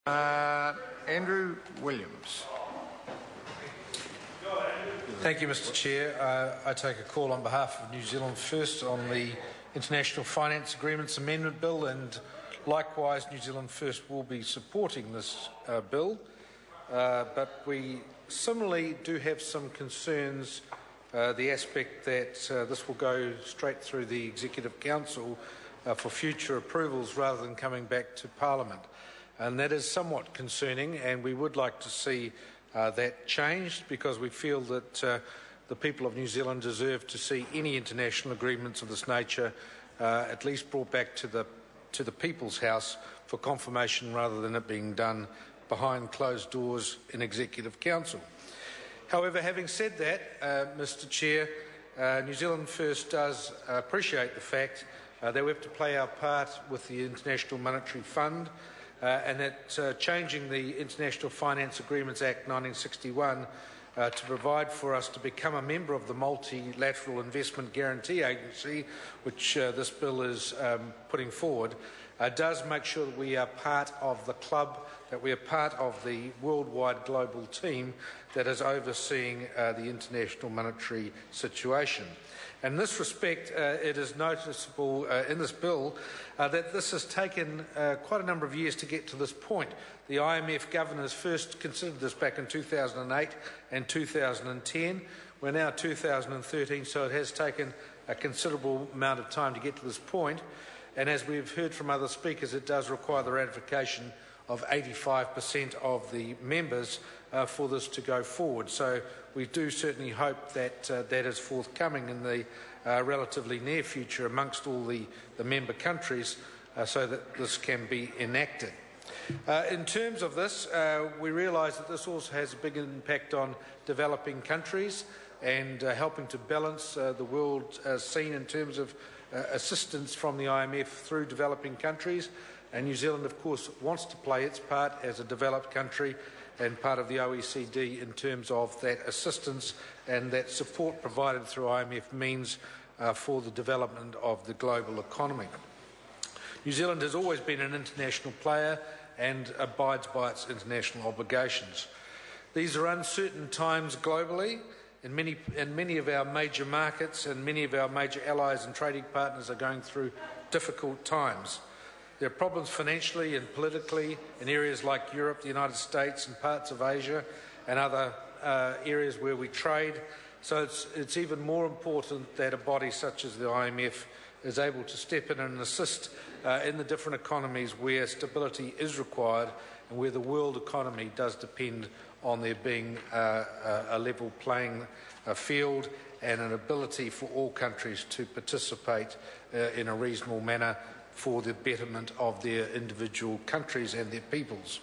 Andrew Williams. Thank you, Mr. Chair. I take a call on behalf of New Zealand First on the International Finance Agreements Amendment Bill, and likewise New Zealand First will be supporting this bill, but we similarly do have some concerns, the aspect that this will go straight through the Executive Council for future approvals rather than coming back to Parliament. And that is somewhat concerning, and we would like to see that changed, because we feel that the people of New Zealand deserve to see any international agreements of this nature at least brought back to the People's House for confirmation, rather than it being done behind closed doors in Executive Council. However, having said that, Mr. Chair, New Zealand First does appreciate the fact that we have to play our part with the International Monetary Fund, and that changing the International Finance Agreements Act 1961 to provide for us to become a member of the Multilateral Investment Guarantee Agency, which this bill is putting forward, does make sure that we are part of the club, that we are part of the worldwide global team that is overseeing the international monetary situation. In this respect, it is noticeable in this bill that this has taken quite a number of years to get to this point. The IMF governors first considered this back in 2008 and 2010. We're now 2013, so it has taken a considerable amount of time to get to this point. And as we've heard from other speakers, it does require the ratification of 85% of the members for this to go forward. So we do certainly hope that that is forthcoming in the relatively near future amongst all the member countries, so that this can be enacted. In terms of this, we realise that this also has a big impact on developing countries and helping to balance the world scene in terms of assistance from the IMF through developing countries. And New Zealand, of course, wants to play its part as a developed country and part of the OECD in terms of that assistance and that support provided through IMF means for the development of the global economy. New Zealand has always been an international player and abides by its international obligations. These are uncertain times globally, and many of our major markets and many of our major allies and trading partners are going through difficult times. There are problems financially and politically in areas like Europe, the United States and parts of Asia and other areas where we trade. So it's even more important that a body such as the IMF is able to step in and assist in the different economies where stability is required and where the world economy does depend on there being a level playing field and an ability for all countries to participate in a reasonable manner for the betterment of their individual countries and their peoples.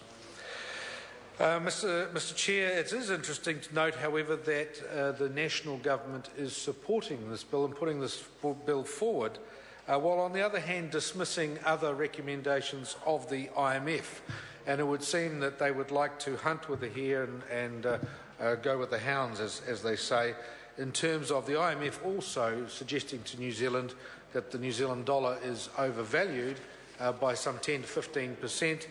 Mr. Chair, it is interesting to note, however, that the national government is supporting this bill and putting this bill forward, while on the other hand dismissing other recommendations of the IMF. And it would seem that they would like to hunt with the hare and go with the hounds, as they say, in terms of the IMF also suggesting to New Zealand that the New Zealand dollar is overvalued by some 10 to 15%.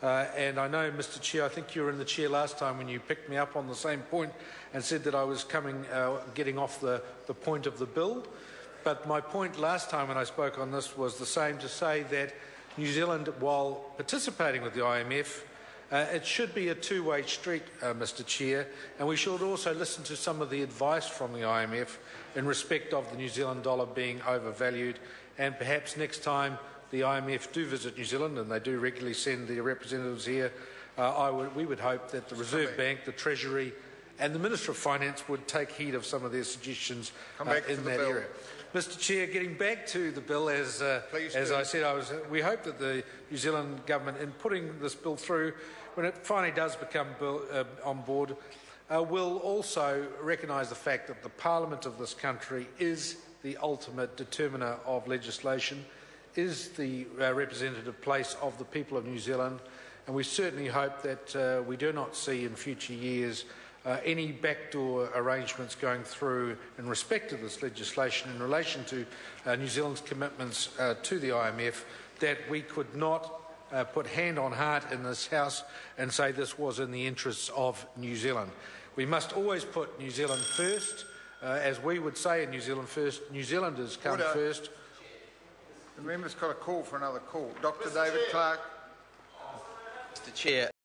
And I know, Mr. Chair, I think you were in the chair last time when you picked me up on the same point and said that I was getting off the point of the bill. But my point last time when I spoke on this was the same, to say that New Zealand, while participating with the IMF, it should be a two-way street, Mr. Chair, and we should also listen to some of the advice from the IMF in respect of the New Zealand dollar being overvalued, and perhaps next time the IMF do visit New Zealand, and they do regularly send their representatives here, we would hope that the Reserve Bank, the Treasury and the Minister of Finance would take heed of some of their suggestions in that area. Mr. Chair, getting back to the bill, as I said, we hope that the New Zealand government, in putting this bill through, when it finally does become on board, will also recognise the fact that the Parliament of this country is the ultimate determiner of legislation, is the representative place of the people of New Zealand, and we certainly hope that we do not see in future years any backdoor arrangements going through in respect of this legislation in relation to New Zealand's commitments to the IMF, that we could not put hand on heart in this House and say this was in the interests of New Zealand. We must always put New Zealand first. As we would say in New Zealand first, New Zealanders come first. The member's got a call for another call. Dr. David Clark. Mr. Chair.